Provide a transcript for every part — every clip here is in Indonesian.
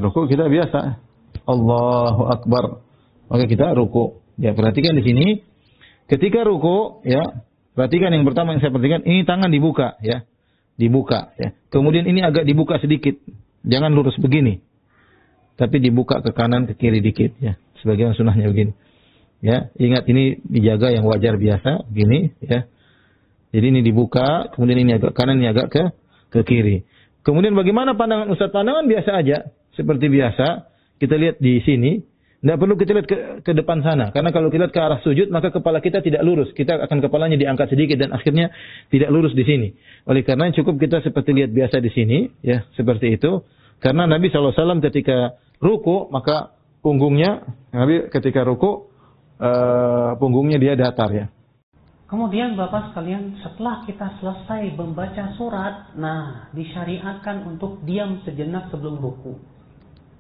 ruku kita biasa. Allahu Akbar. Maka kita ruku. Ya, perhatikan di sini. Ketika ruku, ya, perhatikan yang pertama yang saya perhatikan, ini tangan dibuka, ya. Dibuka, ya. Kemudian ini agak dibuka sedikit. Jangan lurus begini. Tapi dibuka ke kanan, ke kiri dikit, ya. Sebagian sunnahnya begini. Ya, ingat ini dijaga yang wajar biasa, begini, ya. Jadi ini dibuka, kemudian ini agak kanan, ini agak ke kiri. Kemudian bagaimana pandangan Ustaz? Pandangan biasa aja, seperti biasa. Kita lihat di sini. Tidak perlu kita lihat ke depan sana. Karena kalau kita lihat ke arah sujud, maka kepala kita tidak lurus. Kita akan kepalanya diangkat sedikit dan akhirnya tidak lurus di sini. Oleh karena cukup kita seperti lihat biasa di sini, ya seperti itu. Karena Nabi SAW ketika ruku, maka punggungnya, Nabi ketika ruku, punggungnya dia datar, ya. Kemudian Bapak sekalian, setelah kita selesai membaca surat, nah disyariatkan untuk diam sejenak sebelum ruku.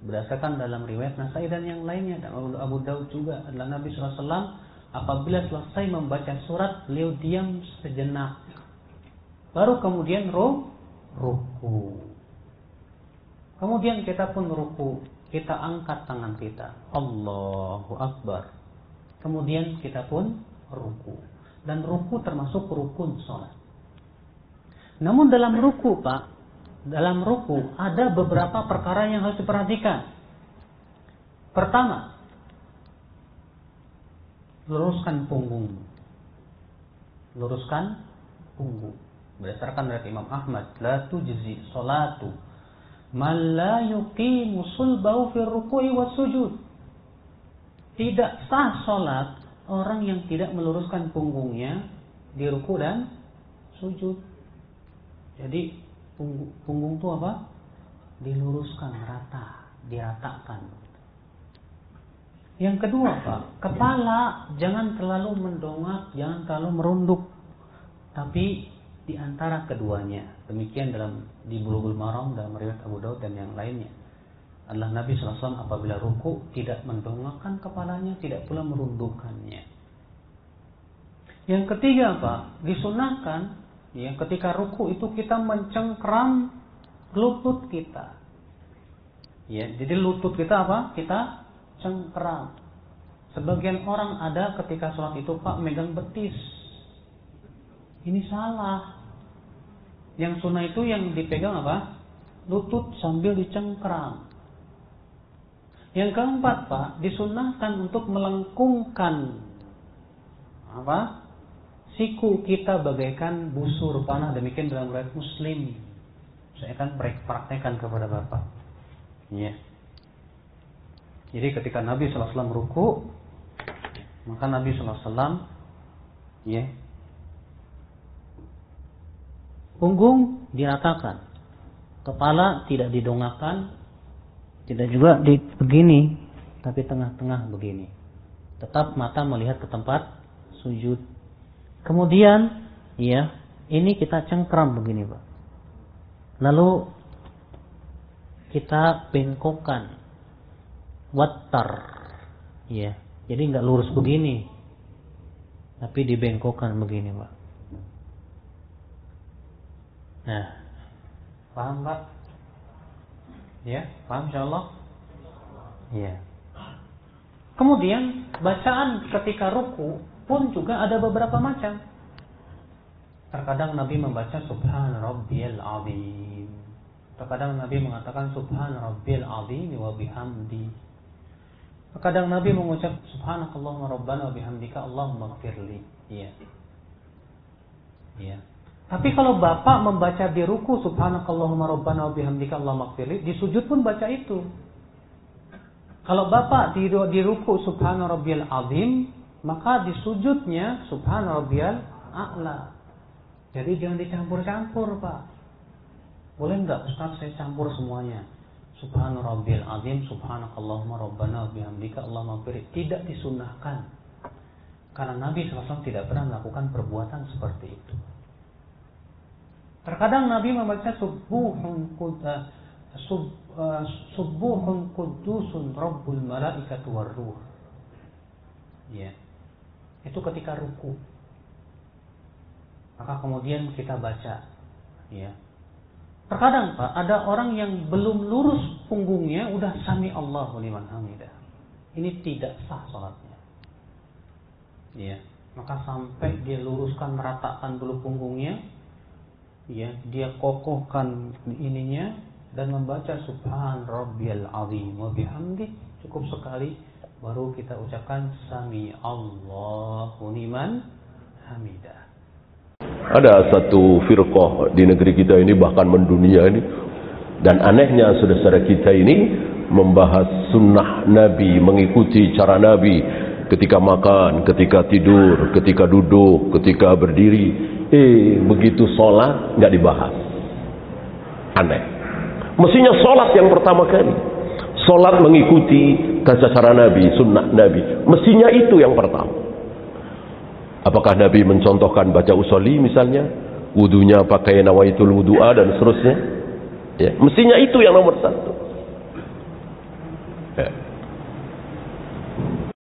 Berdasarkan dalam riwayat Nasai dan yang lainnya, dan Abu Daud juga, adalah Nabi SAW apabila selesai membaca surat, beliau diam sejenak. Baru kemudian ruku. Kemudian kita pun ruku, kita angkat tangan kita. Allahu Akbar. Kemudian kita pun ruku. Dan ruku termasuk rukun sholat. Namun dalam ruku, Pak, dalam ruku ada beberapa perkara yang harus diperhatikan. Pertama, luruskan punggung. Luruskan punggung. Berdasarkan dari Imam Ahmad, la tujzi salatu man la yuqimu sulbahu fi ruku'i was sujud. Tidak sah salat orang yang tidak meluruskan punggungnya di ruku dan sujud. Jadi punggung itu apa? Diluruskan rata, diratakan. Yang kedua, Pak, kepala jangan terlalu mendongak, jangan terlalu merunduk, tapi di antara keduanya. Demikian di Bulughul Maram dalam riwayat Abu Daud dan yang lainnya. Adalah Nabi SAW apabila ruku tidak mendongakkan kepalanya, tidak pula merundukkannya. Yang ketiga, Pak, disunahkan ya, ketika ruku itu kita mencengkram lutut kita. Ya, jadi lutut kita apa? Kita cengkram. Sebagian orang ada ketika sholat itu, Pak, megang betis. Ini salah. Yang sunnah itu yang dipegang apa? Lutut sambil dicengkram. Yang keempat, Pak, disunahkan untuk melengkungkan apa? Siku kita bagaikan busur panah, demikian dalam riwayat Muslim. Saya akan praktekkan kepada Bapak. Ya. Jadi ketika Nabi SAW ruku, maka Nabi SAW ya, punggung diratakan, kepala tidak didongakkan, tidak juga begini, tapi tengah-tengah begini. Tetap mata melihat ke tempat sujud. Kemudian, ya, ini kita cengkram begini, Pak. Lalu kita bengkokkan, wattar, ya. Jadi nggak lurus begini, tapi dibengkokkan begini, Pak. Nah, paham, Pak? Ya, paham insyaallah? Ya. Kemudian bacaan ketika ruku pun juga ada beberapa macam. Terkadang Nabi membaca Subhan Rabbiyal Azim. Terkadang Nabi mengatakan Subhan Rabbiyal Azim wa bihamdi. Terkadang Nabi mengucap Subhanakallahumma Rabbana wa bihamdika Allahumma ighfirli. Iya. Iya. Tapi kalau Bapak membaca di ruku Subhanakallahumma Rabbana wa bihamdika Allahumma ighfirli, di sujud pun baca itu. Kalau Bapak di ruku Subhana Rabbiyal Azim, maka di sujudnya Subhana Rabbiyal A'la. Jadi jangan dicampur-campur, Pak. Boleh enggak Ustaz saya campur semuanya? Subhana Rabbiyal Azim, Subhanakallahumma Rabbana wa bihamdika Allahumma ighfirli. Tidak disunnahkan. Karena Nabi SAW tidak pernah melakukan perbuatan seperti itu. Terkadang Nabi membaca Subuhun Qudusun Rabbul Malaikatu Warruh. Ya. Itu ketika ruku. Maka kemudian kita baca, ya. Terkadang Pak, ada orang yang belum lurus punggungnya udah sami Allahu liman hamidah. Ini tidak sah salatnya. Ya, maka sampai dia luruskan, meratakan dulu punggungnya, ya, dia kokohkan ininya dan membaca subhan rabbiyal azim wa bihamdi, cukup sekali baru kita ucapkan sami Allahu liman hamidah. Ada satu firqah di negeri kita ini, bahkan mendunia ini, dan anehnya saudara-saudara kita ini membahas sunnah Nabi, mengikuti cara Nabi ketika makan, ketika tidur, ketika duduk, ketika berdiri. Begitu sholat nggak dibahas. Aneh. Mestinya sholat yang pertama kali, sholat mengikuti tata cara Nabi, sunnah Nabi, mestinya itu yang pertama. Apakah Nabi mencontohkan baca usolli misalnya, wudunya pakai nawaitul wudu'a dan seterusnya? Ya, mestinya itu yang nomor satu. Ya.